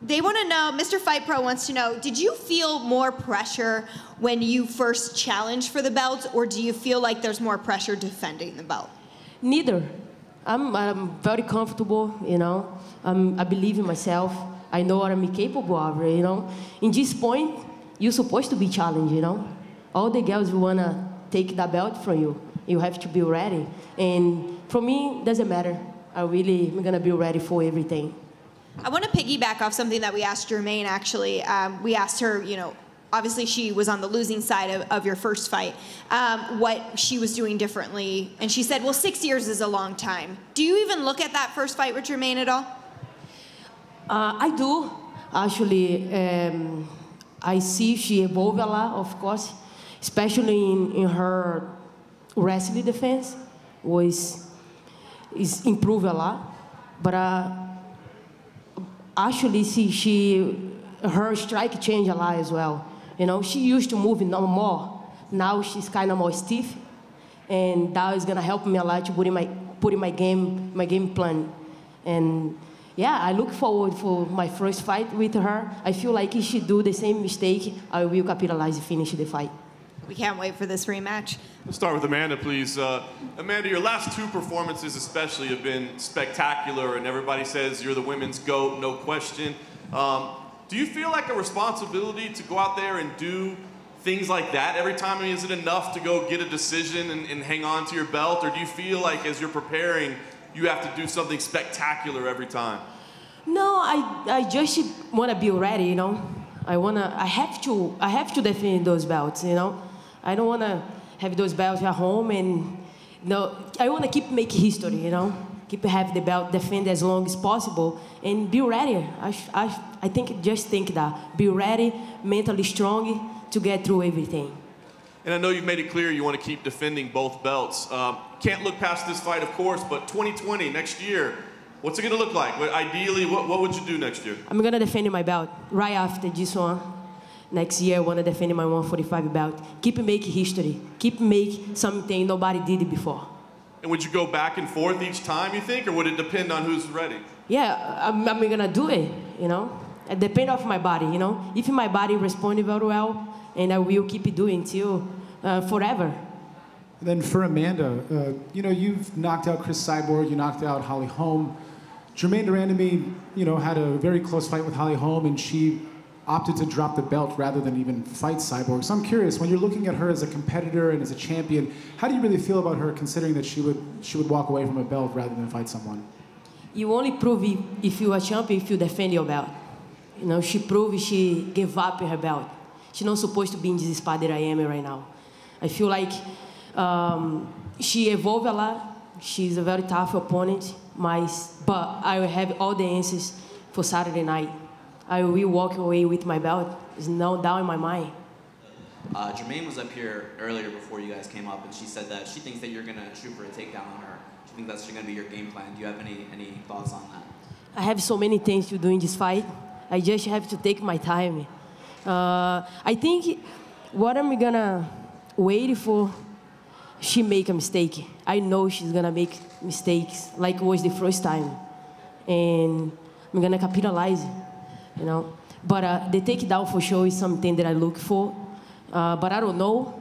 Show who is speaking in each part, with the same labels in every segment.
Speaker 1: They want to know, Mr. Fight Pro wants to know, did you feel more pressure when you first challenged for the belt, or do you feel like there's more pressure defending the belt?
Speaker 2: Neither. I'm very comfortable, you know. I believe in myself. I know what I'm capable of, you know. In this point, you're supposed to be challenged, you know. All the girls want to take that belt from you. You have to be ready. And for me, it doesn't matter. I'm going to be ready for everything.
Speaker 1: I want to piggyback off something that we asked Jermaine, actually. We asked her, you know, obviously she was on the losing side of your first fight, what she was doing differently. And she said, well, 6 years is a long time. Do you even look at that first fight with Jermaine at all?
Speaker 2: I do. Actually, I see she evolved a lot, of course, especially in her wrestling defense is improved a lot. But actually, her strike changed a lot as well. You know, she used to move no more. Now she's kind of more stiff, and that is gonna help me a lot to put in my game plan. And yeah, I look forward for my first fight with her. I feel like if she do the same mistake, I will capitalize and finish the fight.
Speaker 1: We can't wait for this rematch.
Speaker 3: We'll start with Amanda, please. Amanda, your last two performances especially have been spectacular, and everybody says you're the women's GOAT, no question. Do you feel like a responsibility to go out there and do things like that every time? I mean, is it enough to go get a decision and hang on to your belt, or do you feel like as you're preparing, you have to do something spectacular every time?
Speaker 2: No, I just want to be ready, you know. I have to defend those belts, you know. I don't want to have those belts at home, and you know, I want to keep making history, you know. Keep having the belt, defend as long as possible, and be ready. I think that be ready, mentally strong to get through everything.
Speaker 3: And I know you've made it clear you want to keep defending both belts. Can't look past this fight, of course, but 2020, next year, what's it going to look like? Ideally, what would you do next year?
Speaker 2: I'm going to defend my belt right after this one. Next year, I want to defend my 145 belt. Keep making history. Keep making something nobody did before.
Speaker 3: And would you go back and forth each time, you think, or would it depend on who's ready?
Speaker 2: Yeah, I'm going to do it, you know. It depends on my body, you know. If my body responds very well, and I will keep doing till forever.
Speaker 4: And then for Amanda, you know, you've knocked out Chris Cyborg, you knocked out Holly Holm. Germaine Durandamy, you know, had a very close fight with Holly Holm, and she opted to drop the belt rather than even fight Cyborg. So I'm curious, when you're looking at her as a competitor and as a champion, how do you really feel about her, considering that she would walk away from a belt rather than fight someone?
Speaker 2: You only prove if you're a champion if you defend your belt. You know, she proved she gave up her belt. She's not supposed to be in this spot that I am in right now. I feel like she evolved a lot. She's a very tough opponent, but I will have all the answers for Saturday night. I will walk away with my belt. It's no doubt in my mind.
Speaker 5: Jermaine was up here earlier before you guys came up, and she said that she thinks that you're going to shoot for a takedown on her. She thinks that's going to be your game plan. Do you have any thoughts on that? I
Speaker 2: have so many things to do in this fight. I just have to take my time. I think what I'm going to wait for, she make a mistake. I know she's going to make mistakes like it was the first time. And I'm going to capitalize, you know. But the takedown for sure is something that I look for. But I don't know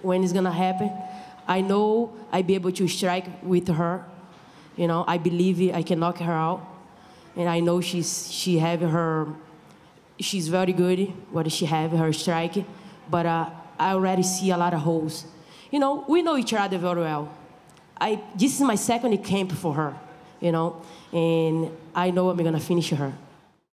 Speaker 2: when it's going to happen. I know I'll be able to strike with her. You know, I believe I can knock her out. And I know she's very good, what she have, her strike. But I already see a lot of holes. You know, we know each other very well. This is my second camp for her, you know. And I know I'm going to finish her.